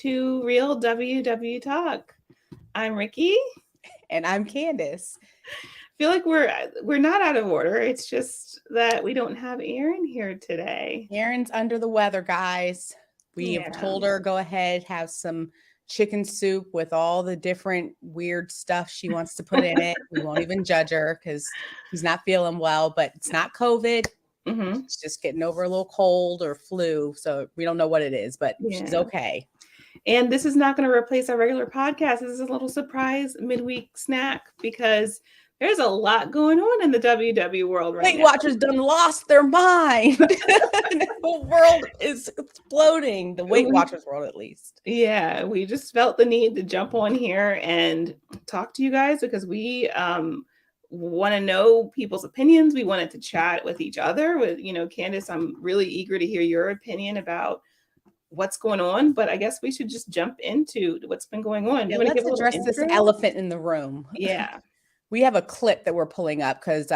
to Real WW Talk. I'm Rikki. And I'm Candice. I feel like we're not out of order. It's just that we don't have Erin here today. Erin's under the weather, guys. We have told her, go ahead, have some chicken soup with all the different weird stuff she wants to put in it. We won't even judge her because she's not feeling well, but it's not COVID. Mm-hmm. She's just getting over a little cold or flu. So we don't know what it is, but she's okay. And this is not going to replace our regular podcast. This is a little surprise midweek snack because there's a lot going on in the WW world right now. Weight Watchers done lost their mind. The whole world is exploding. The Weight Watchers world, at least. Yeah, we just felt the need to jump on here and talk to you guys because we want to know people's opinions. We wanted to chat with each other. With Candice, I'm really eager to hear your opinion about what's going on, but I guess we should just jump into what's been going on. Yeah, let's address this elephant in the room. Yeah. We have a clip that we're pulling up because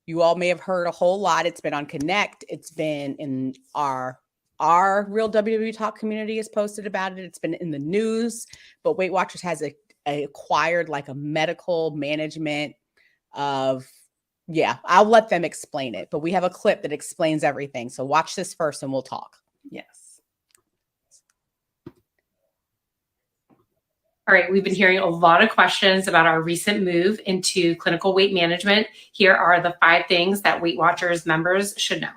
you all may have heard a whole lot. It's been on Connect. It's been in our Real WW Talk community has posted about it. It's been in the news, but Weight Watchers has acquired like a medical management of, I'll let them explain it, but we have a clip that explains everything. So watch this first and we'll talk. Yes. All right, we've been hearing a lot of questions about our recent move into clinical weight management. Here are the 5 things that Weight Watchers members should know.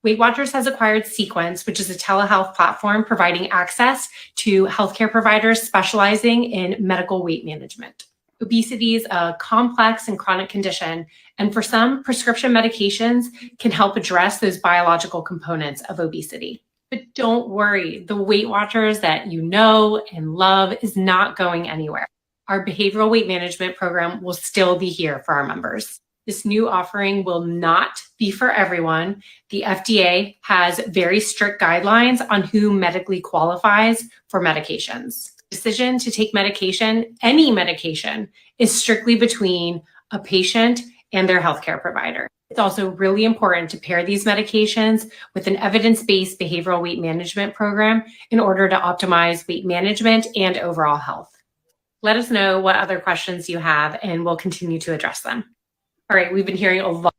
Weight Watchers has acquired Sequence, which is a telehealth platform providing access to healthcare providers specializing in medical weight management. Obesity is a complex and chronic condition, and for some, prescription medications can help address those biological components of obesity. But don't worry, the Weight Watchers that you know and love is not going anywhere. Our behavioral weight management program will still be here for our members. This new offering will not be for everyone. The FDA has very strict guidelines on who medically qualifies for medications. The decision to take medication, any medication, is strictly between a patient and their healthcare provider. It's also really important to pair these medications with an evidence-based behavioral weight management program in order to optimize weight management and overall health. Let us know what other questions you have and we'll continue to address them. All right, we've been hearing a lot.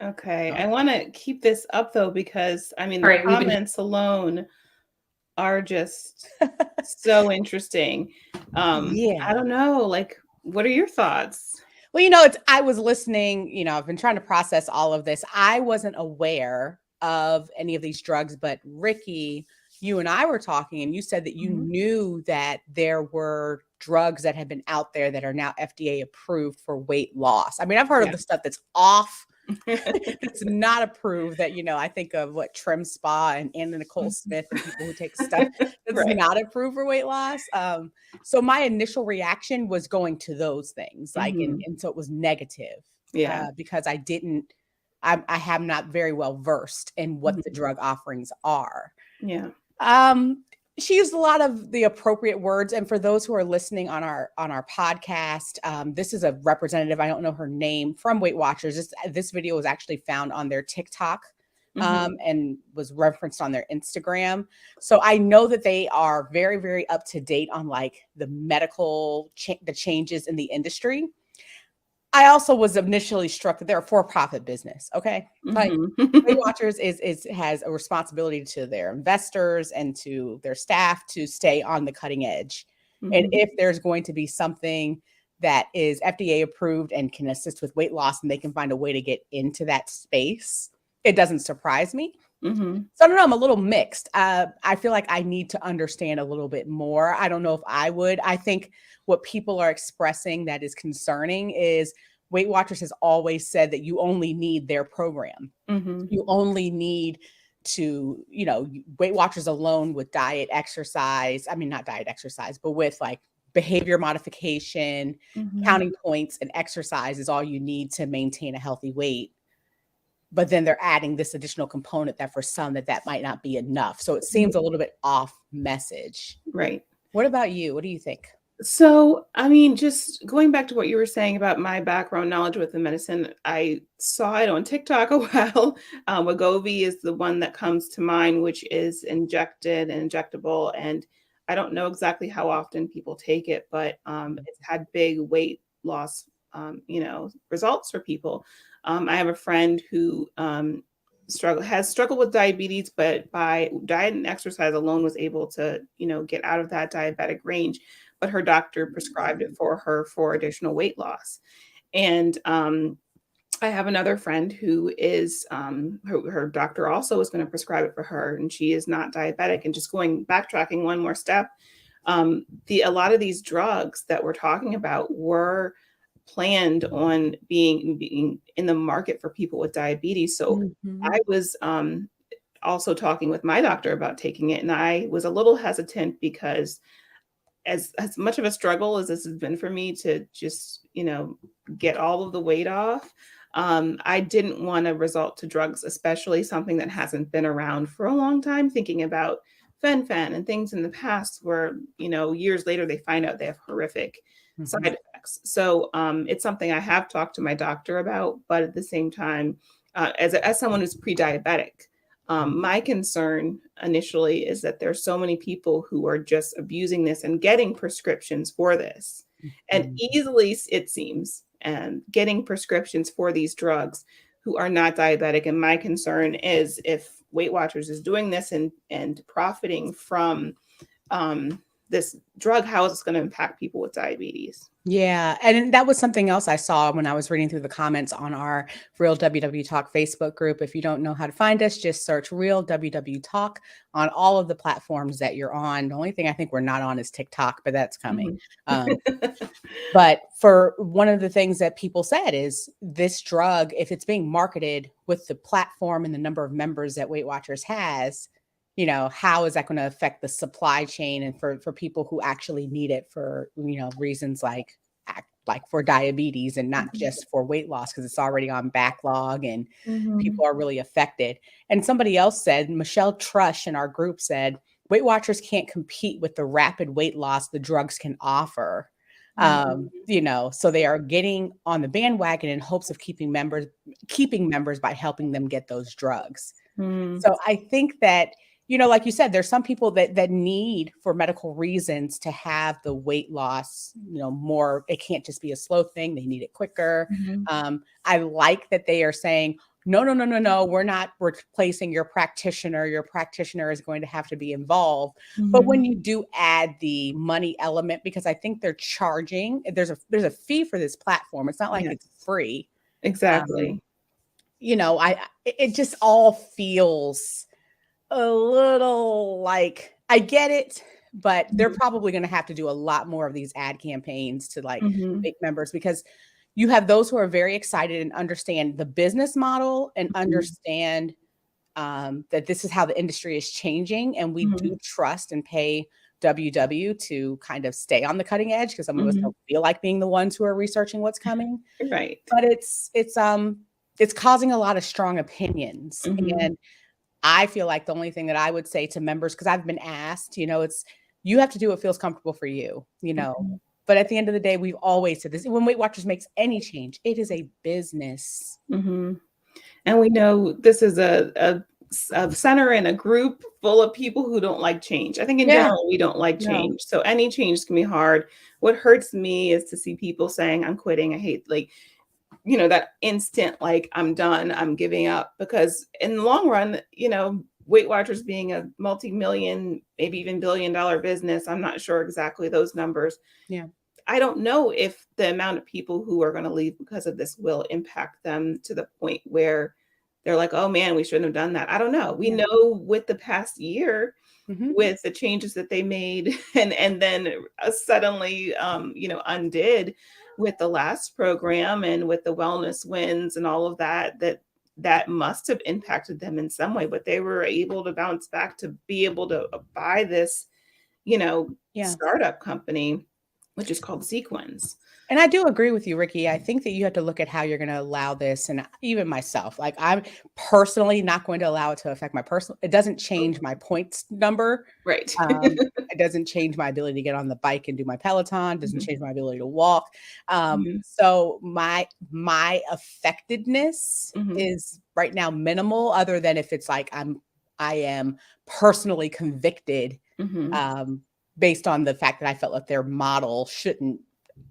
Okay, I want to keep this up though because the comments alone are just so interesting. I don't know, what are your thoughts? Well, I was listening, I've been trying to process all of this. I wasn't aware of any of these drugs, but Rikki, you and I were talking and you said that you knew that there were drugs that had been out there that are now FDA approved for weight loss. I mean, I've heard of the stuff that's off. It's not approved that, I think of what Trim Spa and Anna Nicole Smith and people who take stuff that's not approved for weight loss. So my initial reaction was going to those things and so it was negative because I am not very well versed in what the drug offerings are. Yeah. She used a lot of the appropriate words. And for those who are listening on our podcast, this is a representative, I don't know her name, from Weight Watchers. This video was actually found on their TikTok and was referenced on their Instagram. So I know that they are very, very up to date on the medical, the changes in the industry. I also was initially struck that they're a for-profit business. Okay. Weight Watchers has a responsibility to their investors and to their staff to stay on the cutting edge. And if there's going to be something that is FDA approved and can assist with weight loss and they can find a way to get into that space, it doesn't surprise me. So I don't know, I'm a little mixed. I feel like I need to understand a little bit more. I don't know if I would. I think what people are expressing that is concerning is Weight Watchers has always said that you only need their program. You only need to, Weight Watchers alone with diet, exercise, not diet, exercise, but with behavior modification, counting points and exercise is all you need to maintain a healthy weight. But then they're adding this additional component that for some that might not be enough. So it seems a little bit off message. Right. What about you? What do you think? So, I mean, just going back to what you were saying about my background knowledge with the medicine, I saw it on TikTok a while. Wegovy is the one that comes to mind, which is injected and injectable. And I don't know exactly how often people take it, but it's had big weight loss, results for people. I have a friend who has struggled with diabetes, but by diet and exercise alone was able to, get out of that diabetic range, but her doctor prescribed it for her for additional weight loss. And I have another friend who is her doctor also is going to prescribe it for her, and she is not diabetic. And just backtracking one more step, the a lot of these drugs that we're talking about were planned on being in the market for people with diabetes. So I was also talking with my doctor about taking it, and I was a little hesitant because as much of a struggle as this has been for me to just, get all of the weight off, I didn't want to resort to drugs, especially something that hasn't been around for a long time, thinking about fen-phen and things in the past where, years later they find out they have horrific side effects. So it's something I have talked to my doctor about, but at the same time, as someone who's pre-diabetic, my concern initially is that there's so many people who are just abusing this and getting prescriptions for this, and easily, it seems, and getting prescriptions for these drugs who are not diabetic. And my concern is if Weight Watchers is doing this and profiting from this drug, how is this going to impact people with diabetes? Yeah. And that was something else I saw when I was reading through the comments on our Real WW Talk Facebook group. If you don't know how to find us, just search Real WW Talk on all of the platforms that you're on. The only thing I think we're not on is TikTok, but that's coming. But for one of the things that people said is this drug, if it's being marketed with the platform and the number of members that Weight Watchers has, how is that going to affect the supply chain and for people who actually need it for, reasons like for diabetes and not just for weight loss, because it's already on backlog and people are really affected. And somebody else said, Michelle Trush in our group said, Weight Watchers can't compete with the rapid weight loss the drugs can offer. So they are getting on the bandwagon in hopes of keeping members by helping them get those drugs. So I think that, like you said, there's some people that need for medical reasons to have the weight loss, more. It can't just be a slow thing. They need it quicker. I like that they are saying, no, we're not replacing your practitioner. Your practitioner is going to have to be involved. But when you do add the money element, because I think they're charging, there's a fee for this platform. It's not like it's free. Exactly. It just all feels a little like, I get it, but they're probably going to have to do a lot more of these ad campaigns to make members, because you have those who are very excited and understand the business model and understand that this is how the industry is changing. And we do trust and pay WW to kind of stay on the cutting edge, because some of us don't feel like being the ones who are researching what's coming. Right. But it's causing a lot of strong opinions. And I feel like the only thing that I would say to members, because I've been asked, it's, you have to do what feels comfortable for you, But at the end of the day, we've always said this: when Weight Watchers makes any change, it is a business. And we know this is a center and a group full of people who don't like change. I think in general, we don't like change. So any change can be hard. What hurts me is to see people saying, I'm quitting. I hate, that instant, I'm done, I'm giving up. Because in the long run, Weight Watchers being a multi-million, maybe even billion-dollar business, I'm not sure exactly those numbers. Yeah. I don't know if the amount of people who are going to leave because of this will impact them to the point where they're like, oh man, we shouldn't have done that. I don't know. We know with the past year, with the changes that they made and then suddenly, undid with the last program and with the wellness wins and all of that must have impacted them in some way, but they were able to bounce back to be able to buy this, startup company, which is called Sequence. And I do agree with you, Rikki. I think that you have to look at how you're going to allow this. And even myself, like I'm personally not going to allow it to affect my personal, it doesn't change my points number. Right. It doesn't change my ability to get on the bike and do my Peloton, doesn't change my ability to walk. So my affectedness is right now minimal, other than if it's like I am personally convicted based on the fact that I felt like their model shouldn't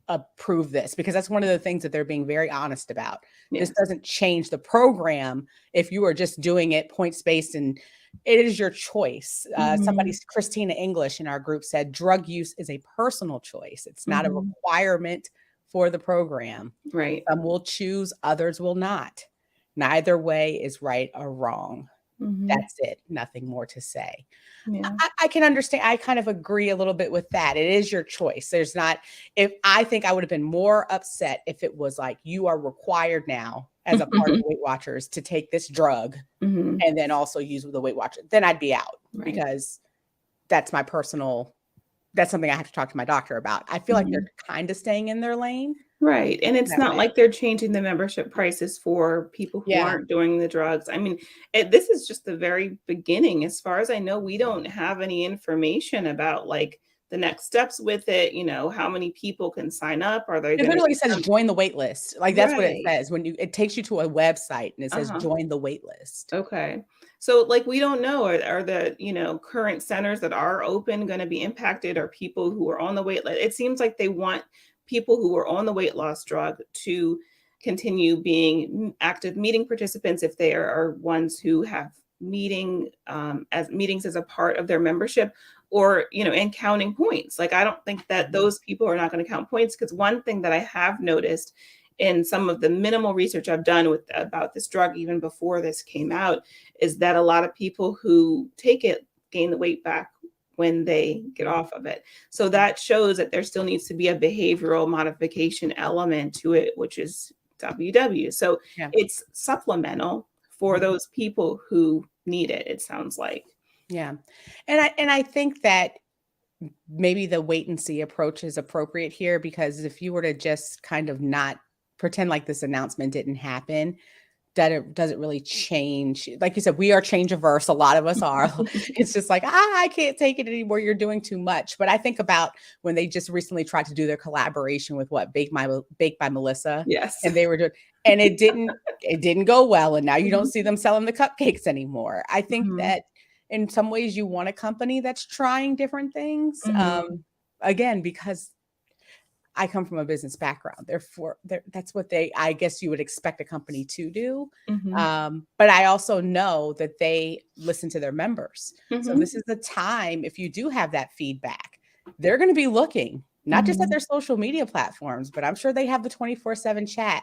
approve this, because that's one of the things that they're being very honest about. This doesn't change the program if you are just doing it points based, and it is your choice. Christina English in our group said drug use is a personal choice. It's not a requirement for the program. Right. Some will choose, others will not. Neither way is right or wrong. That's it. Nothing more to say. Yeah. I can understand. I kind of agree a little bit with that. It is your choice. There's not, if I think I would have been more upset if it was like, you are required now as a part of Weight Watchers to take this drug and then also use the Weight Watcher. Then I'd be out because that's my personal, that's something I have to talk to my doctor about. I feel like they're kind of staying in their lane. Right. And it's not like they're changing the membership prices for people who aren't doing the drugs. I mean, this is just the very beginning. As far as I know, we don't have any information about like the next steps with it. You know, how many people can sign up? Are they It literally says join the wait list. Like that's what it says when it takes you to a website and it says join the wait list. Okay. So like, we don't know, are the, current centers that are open going to be impacted, or people who are on the wait list? It seems like they want people who are on the weight loss drug to continue being active meeting participants if they are ones who have meetings as a part of their membership, or, and counting points. Like, I don't think that those people are not going to count points, because one thing that I have noticed in some of the minimal research I've done about this drug, even before this came out, is that a lot of people who take it gain the weight back when they get off of it. So that shows that there still needs to be a behavioral modification element to it, which is WW. So it's supplemental for those people who need it, it sounds like. Yeah. And I think that maybe the wait and see approach is appropriate here, because if you were to just kind of not pretend like this announcement didn't happen, that it doesn't really change. Like you said, we are change averse. A lot of us are. It's just like, I can't take it anymore. You're doing too much. But I think about when they just recently tried to do their collaboration with Baked by Melissa. Yes. And they were doing, and it didn't go well. And now you don't see them selling the cupcakes anymore. I think that in some ways you want a company that's trying different things. Again, because I come from a business background. Therefore, that's what I guess you would expect a company to do. But I also know that they listen to their members. So this is the time, if you do have that feedback, they're going to be looking, not just at their social media platforms, but I'm sure they have the 24/7 chat.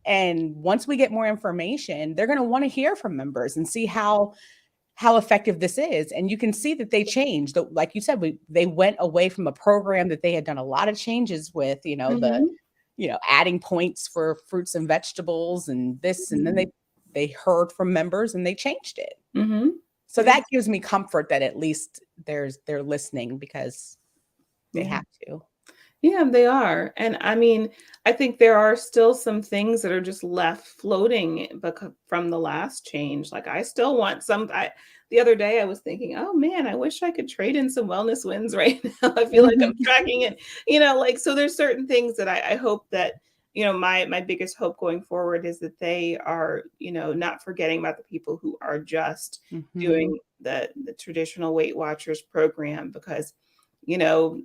And once we get more information, they're going to want to hear from members and see how effective this is. And you can see that they changed. Like you said, they went away from a program that they had done a lot of changes with, adding points for fruits and vegetables and this, and then they heard from members and they changed it. So that gives me comfort that at least they're listening, because they have to. Yeah, they are. And I mean, I think there are still some things that are just left floating from the last change. Like, I still want the other day I was thinking, oh man, I wish I could trade in some wellness wins right now. I feel like I'm tracking it, so there's certain things that I hope that, my biggest hope going forward is that they are, not forgetting about the people who are just doing the traditional Weight Watchers program, because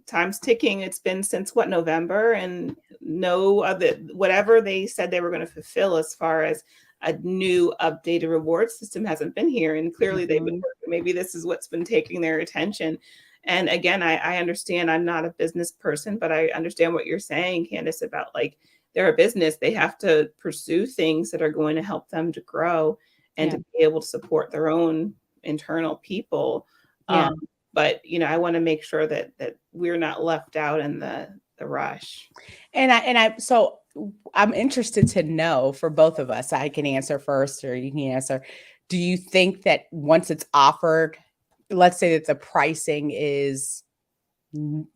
time's ticking. It's been since November, and no other, whatever they said they were going to fulfill as far as a new updated reward system hasn't been here. And clearly they've been working. Maybe this is what's been taking their attention. And again, I understand I'm not a business person, but I understand what you're saying, Candice, about like, they're a business. They have to pursue things that are going to help them to grow and to be able to support their own internal people. But, I want to make sure that we're not left out in the rush. So I'm interested to know, for both of us, I can answer first or you can answer. Do you think that once it's offered, let's say that the pricing is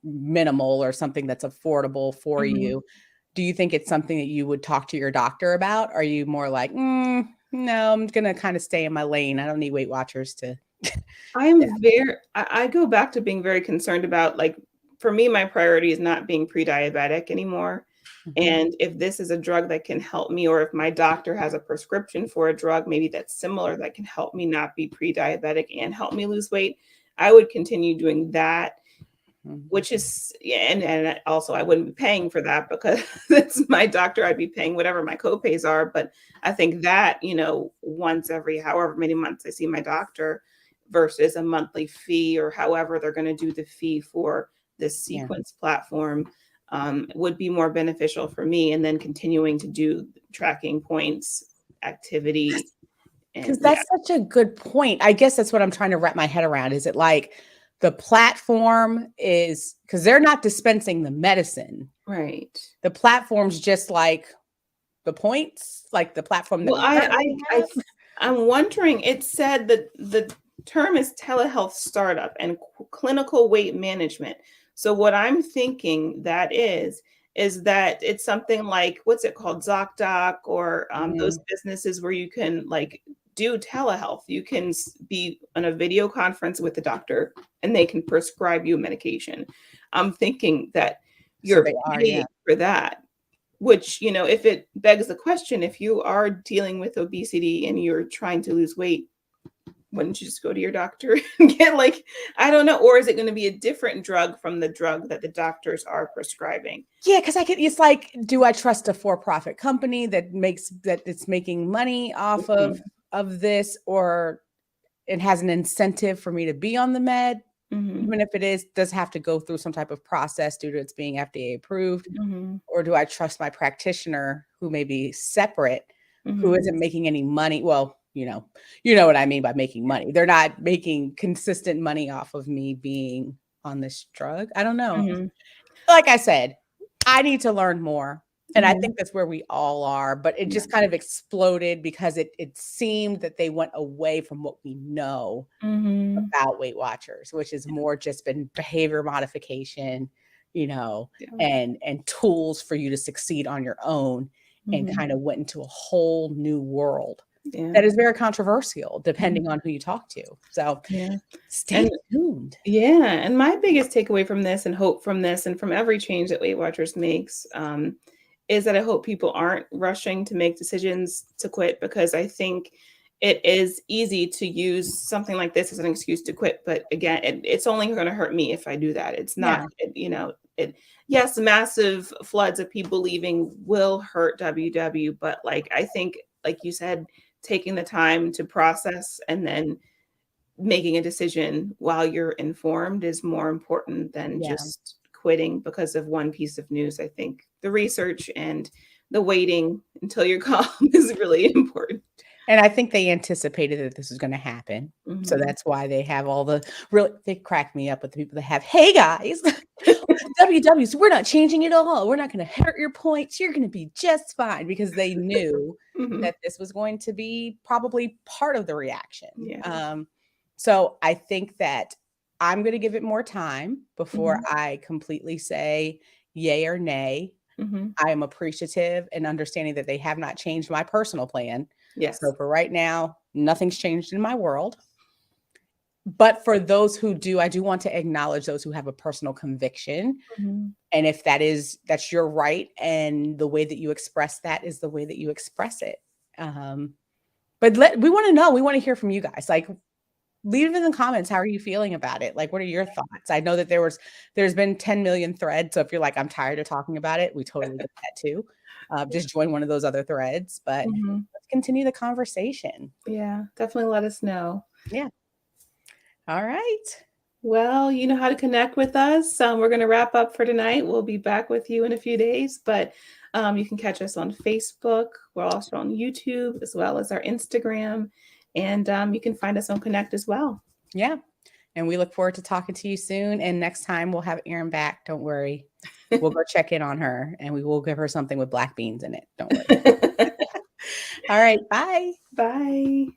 minimal or something that's affordable for you, do you think it's something that you would talk to your doctor about? Are you more like, no, I'm going to kind of stay in my lane. I don't need Weight Watchers to. I go back to being very concerned about, like, for me, my priority is not being pre-diabetic anymore. And if this is a drug that can help me, or if my doctor has a prescription for a drug, maybe that's similar, that can help me not be pre-diabetic and help me lose weight, I would continue doing that, which is, and also I wouldn't be paying for that because it's my doctor. I'd be paying whatever my copays are. But I think that, once every however many months I see my doctor versus a monthly fee, or however they're going to do the fee for this sequence platform, would be more beneficial for me. And then continuing to do tracking points, activity. Because that's such a good point. I guess that's what I'm trying to wrap my head around. Is it like the platform is, because they're not dispensing the medicine. Right. The platform's just like the points, like the platform that I'm wondering, it said that the term is telehealth startup and clinical weight management. So what I'm thinking that is that it's something like, what's it called? ZocDoc, or those businesses where you can like do telehealth. You can be on a video conference with the doctor and they can prescribe you medication. I'm thinking that you're paid for that, which, if it begs the question, if you are dealing with obesity and you're trying to lose weight, wouldn't you just go to your doctor and get, like, I don't know, or is it going to be a different drug from the drug that the doctors are prescribing? Yeah, because it's like, do I trust a for-profit company that it's making money off of this, or it has an incentive for me to be on the med, even if it does have to go through some type of process due to its being FDA approved, or do I trust my practitioner who may be separate, who isn't making any money? Well, you know what I mean by making money. They're not making consistent money off of me being on this drug. I don't know. Like I said, I need to learn more. And I think that's where we all are, but it just kind of exploded because it seemed that they went away from what we know about Weight Watchers, which is more just been behavior modification, and tools for you to succeed on your own, and kind of went into a whole new world. That is very controversial depending on who you talk to. So stay tuned. Yeah. And my biggest takeaway from this, and hope from this, and from every change that Weight Watchers makes, is that I hope people aren't rushing to make decisions to quit, because I think it is easy to use something like this as an excuse to quit. But again, it's only going to hurt me if I do that. It's not, yes, massive floods of people leaving will hurt WW, but I think, like you said, taking the time to process and then making a decision while you're informed is more important than just quitting because of one piece of news. I think the research and the waiting until you're calm is really important. And I think they anticipated that this was going to happen. So that's why they have all they crack me up with the people that have, hey guys, WWs, we're not changing it all. We're not going to hurt your points. You're going to be just fine, because they knew that this was going to be probably part of the reaction. So I think that I'm going to give it more time before I completely say yay or nay. I am appreciative and understanding that they have not changed my personal plan. So for right now, nothing's changed in my world. But for those who do, I do want to acknowledge those who have a personal conviction. And if that's your right, and the way that you express that is the way that you express it. But we want to know, we want to hear from you guys. Like, leave it in the comments. How are you feeling about it? Like, what are your thoughts? I know that there's been 10 million threads. So if you're like, I'm tired of talking about it, we totally get that too. Just join one of those other threads, but let's continue the conversation. Yeah, definitely let us know. Yeah. All right. Well, you know how to connect with us. We're going to wrap up for tonight. We'll be back with you in a few days, but you can catch us on Facebook. We're also on YouTube, as well as our Instagram. And you can find us on Connect as well. Yeah. And we look forward to talking to you soon. And next time we'll have Erin back. Don't worry. We'll go check in on her, and we will give her something with black beans in it. Don't worry. All right. Bye. Bye.